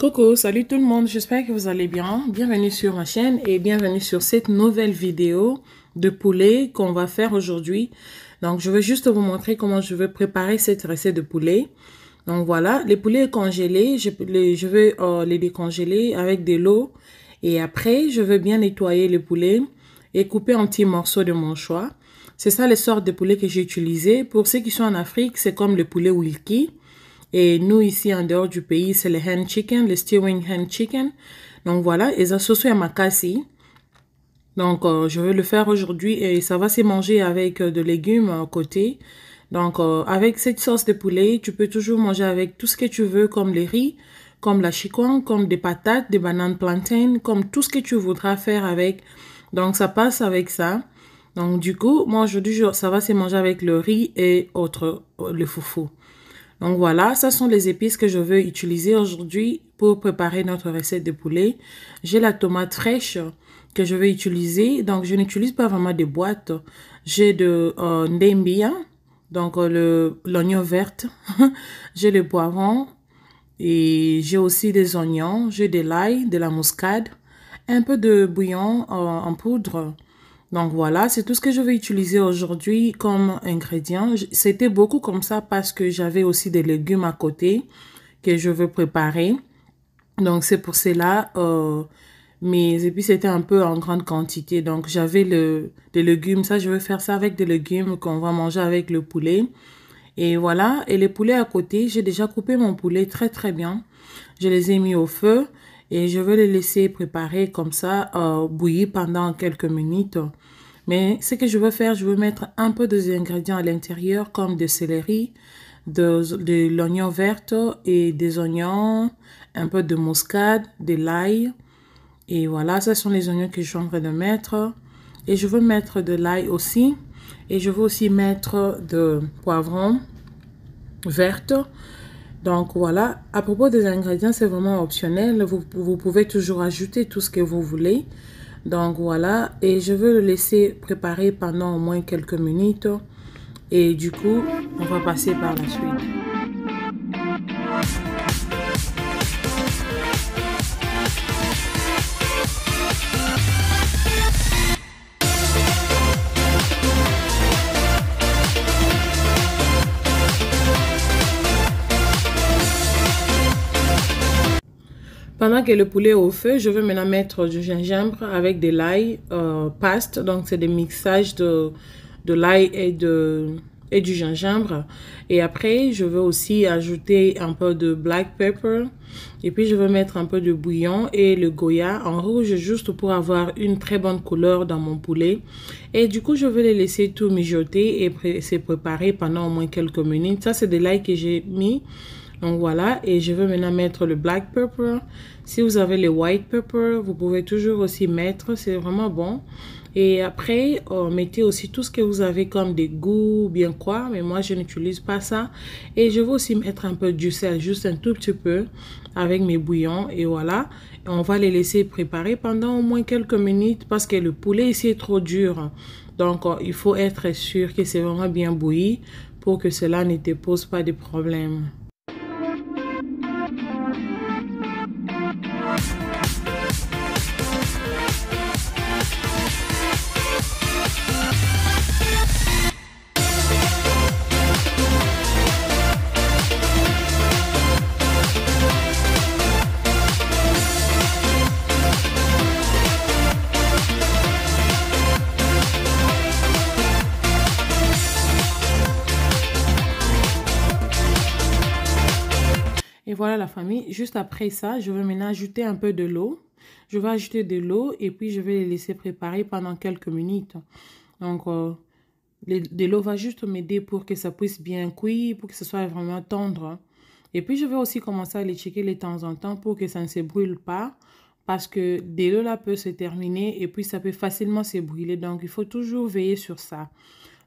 Coucou, salut tout le monde, j'espère que vous allez bien. Bienvenue sur ma chaîne et bienvenue sur cette nouvelle vidéo de poulet qu'on va faire aujourd'hui. Donc, je vais juste vous montrer comment je vais préparer cette recette de poulet. Donc, voilà, les poulets congelés, je vais les décongeler avec de l'eau. Et après, je vais bien nettoyer les poulets et couper en petits morceaux de mon choix. C'est ça les sortes de poulets que j'ai utilisés. Pour ceux qui sont en Afrique, c'est comme le poulet Wilkie. Et nous, ici, en dehors du pays, c'est le hen chicken, le stewing hen chicken. Donc, voilà, et ça sauce à makasi. Donc, je vais le faire aujourd'hui et ça va se manger avec de légumes à côté. Donc, avec cette sauce de poulet, tu peux toujours manger avec tout ce que tu veux, comme les riz, comme la chikwang, comme des patates, des bananes plantain, comme tout ce que tu voudras faire avec. Donc, ça passe avec ça. Donc, du coup, moi, aujourd'hui, ça va se manger avec le riz et autres, le foufou. Donc voilà, ce sont les épices que je veux utiliser aujourd'hui pour préparer notre recette de poulet. J'ai la tomate fraîche que je vais utiliser. Donc je n'utilise pas vraiment de boîtes. J'ai de ndembia, donc l'oignon vert. J'ai le poivron et j'ai aussi des oignons. J'ai de l'ail, de la muscade, un peu de bouillon en poudre. Donc voilà, c'est tout ce que je vais utiliser aujourd'hui comme ingrédient. C'était beaucoup comme ça parce que j'avais aussi des légumes à côté que je veux préparer. Donc c'est pour cela, mes épices étaient un peu en grande quantité. Donc j'avais des légumes, ça je vais faire ça avec des légumes qu'on va manger avec le poulet. Et voilà, et les poulets à côté, j'ai déjà coupé mon poulet très bien. Je les ai mis au feu et je vais les laisser préparer comme ça, bouillir pendant quelques minutes. Mais ce que je veux faire, je veux mettre un peu des ingrédients à l'intérieur comme de céleri, de l'oignon vert et des oignons, un peu de muscade, de l'ail. Et voilà, ce sont les oignons que je suis en train de mettre. Et je veux mettre de l'ail aussi. Et je veux aussi mettre de poivron verte. Donc voilà, à propos des ingrédients, c'est vraiment optionnel. Vous pouvez toujours ajouter tout ce que vous voulez. Donc voilà, et je veux le laisser préparer pendant au moins quelques minutes. Et du coup, on va passer par la suite. Pendant que le poulet est au feu, je vais maintenant mettre du gingembre avec de l'ail paste. Donc, c'est des mixages de l'ail et du gingembre. Et après, je vais aussi ajouter un peu de black pepper. Et puis, je vais mettre un peu de bouillon et le goya en rouge juste pour avoir une très bonne couleur dans mon poulet. Et du coup, je vais les laisser tout mijoter et se préparer pendant au moins quelques minutes. Ça, c'est de l'ail que j'ai mis. Donc voilà, et je vais maintenant mettre le black pepper. Si vous avez le white pepper, vous pouvez toujours aussi mettre, c'est vraiment bon. Et après, mettez aussi tout ce que vous avez comme des goûts, bien quoi, mais moi je n'utilise pas ça. Et je vais aussi mettre un peu du sel, juste un tout petit peu avec mes bouillons. Et voilà, et on va les laisser préparer pendant au moins quelques minutes parce que le poulet ici est trop dur. Donc il faut être sûr que c'est vraiment bien bouilli pour que cela ne te pose pas de problème. Et voilà la famille, juste après ça, je vais maintenant ajouter un peu de l'eau. Je vais ajouter de l'eau et puis je vais les laisser préparer pendant quelques minutes. Donc, de l'eau va juste m'aider pour que ça puisse bien cuire, pour que ce soit vraiment tendre. Et puis, je vais aussi commencer à les checker de temps en temps pour que ça ne se brûle pas. Parce que de l'eau là peut se terminer et puis ça peut facilement se brûler. Donc, il faut toujours veiller sur ça.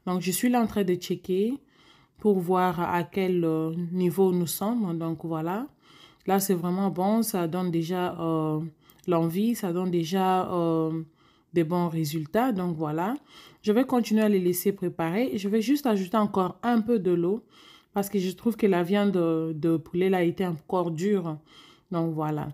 Donc, je suis là en train de checker pour voir à quel niveau nous sommes. Donc voilà, là c'est vraiment bon, ça donne déjà l'envie, ça donne déjà des bons résultats. Donc voilà, je vais continuer à les laisser préparer. Je vais juste ajouter encore un peu de l'eau parce que je trouve que la viande de poulet là était encore dure. Donc voilà.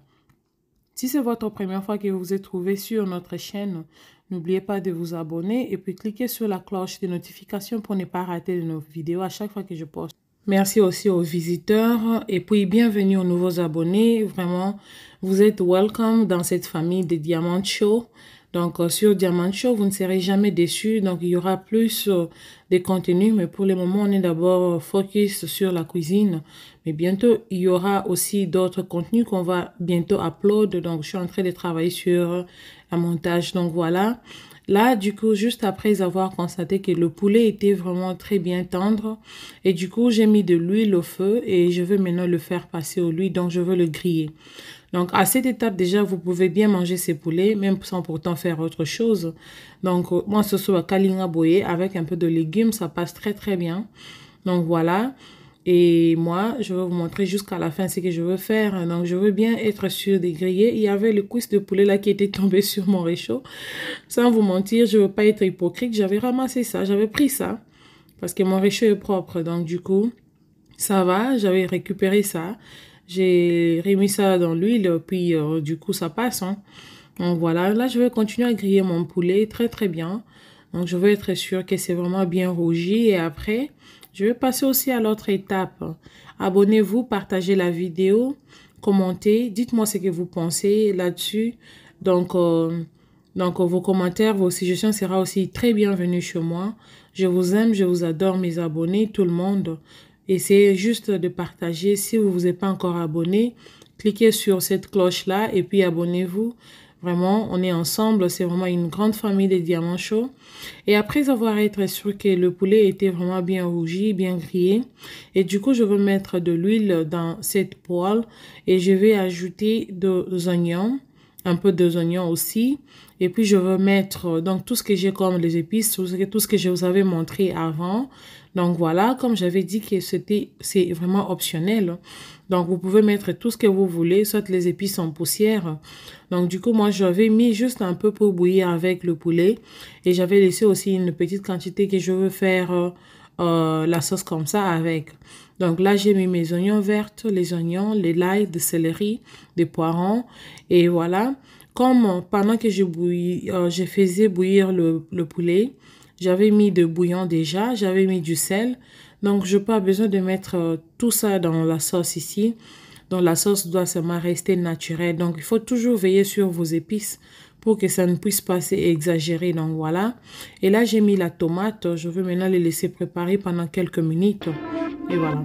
Si c'est votre première fois que vous vous êtes trouvé sur notre chaîne, n'oubliez pas de vous abonner et puis cliquez sur la cloche de notification pour ne pas rater de nos vidéos à chaque fois que je poste. Merci aussi aux visiteurs et puis bienvenue aux nouveaux abonnés. Vraiment, vous êtes welcome dans cette famille de Diamant Show. Donc, sur Diamant Show, vous ne serez jamais déçus. Donc, il y aura plus de contenu. Mais pour le moment, on est d'abord focus sur la cuisine. Mais bientôt, il y aura aussi d'autres contenus qu'on va bientôt upload. Donc, je suis en train de travailler sur un montage. Donc, voilà. Là, du coup, juste après avoir constaté que le poulet était vraiment très bien tendre. Et du coup, j'ai mis de l'huile au feu et je veux maintenant le faire passer au l'huile. Donc, je veux le griller. Donc, à cette étape, déjà, vous pouvez bien manger ces poulets, même sans pourtant faire autre chose. Donc, moi, ce soit kalinga boye avec un peu de légumes, ça passe très, très bien. Donc, voilà. Et moi, je vais vous montrer jusqu'à la fin ce que je veux faire. Donc, je veux bien être sûre de griller. Il y avait le cuisse de poulet là qui était tombé sur mon réchaud. Sans vous mentir, je ne veux pas être hypocrite. J'avais ramassé ça, j'avais pris ça. Parce que mon réchaud est propre. Donc, du coup, ça va. J'avais récupéré ça. J'ai remis ça dans l'huile, puis du coup, ça passe. Hein. Donc voilà, là, je vais continuer à griller mon poulet très, très bien. Donc, je veux être sûre que c'est vraiment bien rougi. Et après, je vais passer aussi à l'autre étape. Abonnez-vous, partagez la vidéo, commentez, dites-moi ce que vous pensez là-dessus. Donc, vos commentaires, vos suggestions seront aussi très bienvenues chez moi. Je vous aime, je vous adore, mes abonnés, tout le monde. Essayez juste de partager. Si vous ne vous êtes pas encore abonné, cliquez sur cette cloche-là et puis abonnez-vous. Vraiment, on est ensemble. C'est vraiment une grande famille de Diamant Show. Et après avoir été sûr que le poulet était vraiment bien rougi, bien grillé, et du coup, je vais mettre de l'huile dans cette poêle et je vais ajouter des oignons, un peu d'oignons aussi. Et puis, je vais mettre donc tout ce que j'ai comme les épices, tout ce que je vous avais montré avant. Donc, voilà, comme j'avais dit que c'est vraiment optionnel. Donc, vous pouvez mettre tout ce que vous voulez, soit les épices en poussière. Donc, du coup, moi, j'avais mis juste un peu pour bouillir avec le poulet. Et j'avais laissé aussi une petite quantité que je veux faire la sauce comme ça avec. Donc, là, j'ai mis mes oignons verts, les oignons, les l'ail, de céleri, des poivrons. Et voilà. Comme pendant que je faisais bouillir le poulet, j'avais mis de bouillon déjà, j'avais mis du sel. Donc, je n'ai pas besoin de mettre tout ça dans la sauce ici. Donc, la sauce doit seulement rester naturelle. Donc, il faut toujours veiller sur vos épices pour que ça ne puisse pas s'exagérer. Donc, voilà. Et là, j'ai mis la tomate. Je veux maintenant les laisser préparer pendant quelques minutes. Et voilà.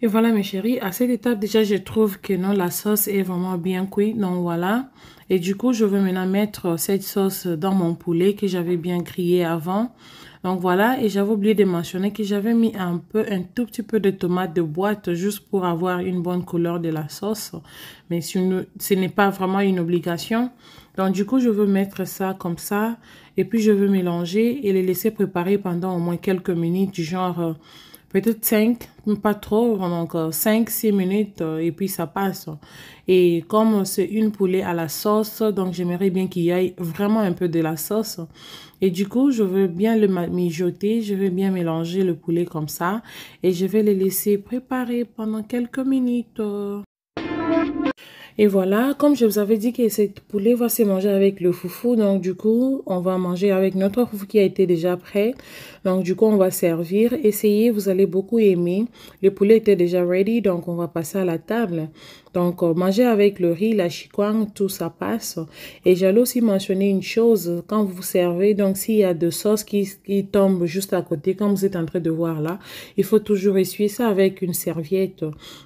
Et voilà mes chéris, à cette étape déjà je trouve que non, la sauce est vraiment bien cuite, donc voilà. Et du coup je vais maintenant mettre cette sauce dans mon poulet que j'avais bien grillé avant. Donc voilà, et j'avais oublié de mentionner que j'avais mis un tout petit peu de tomate de boîte juste pour avoir une bonne couleur de la sauce. Mais ce n'est pas vraiment une obligation. Donc du coup je veux mettre ça comme ça et puis je veux mélanger et les laisser préparer pendant au moins quelques minutes du genre... peut-être 5, pas trop, donc 5-6 minutes et puis ça passe. Et comme c'est une poulet à la sauce, donc j'aimerais bien qu'il y ait vraiment un peu de la sauce. Et du coup, je veux bien le mijoter, je veux bien mélanger le poulet comme ça. Et je vais le laisser préparer pendant quelques minutes. Et voilà, comme je vous avais dit que cette poulet va se manger avec le foufou, donc du coup, on va manger avec notre foufou qui a été déjà prêt. Donc du coup, on va servir. Essayez, vous allez beaucoup aimer. Le poulet était déjà ready, donc on va passer à la table. Donc, manger avec le riz, la chikwang, tout ça passe. Et j'allais aussi mentionner une chose, quand vous servez, donc s'il y a de sauce qui tombe juste à côté, comme vous êtes en train de voir là, il faut toujours essuyer ça avec une serviette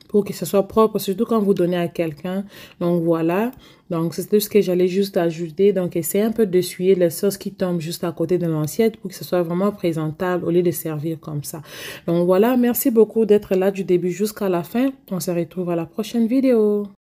pour que ce soit propre, surtout quand vous donnez à quelqu'un. Donc, voilà. Donc, c'est tout ce que j'allais juste ajouter. Donc, essayez un peu d'essuyer la sauce qui tombe juste à côté de l'assiette pour que ce soit vraiment présentable au lieu de servir comme ça. Donc, voilà. Merci beaucoup d'être là du début jusqu'à la fin. On se retrouve à la prochaine vidéo.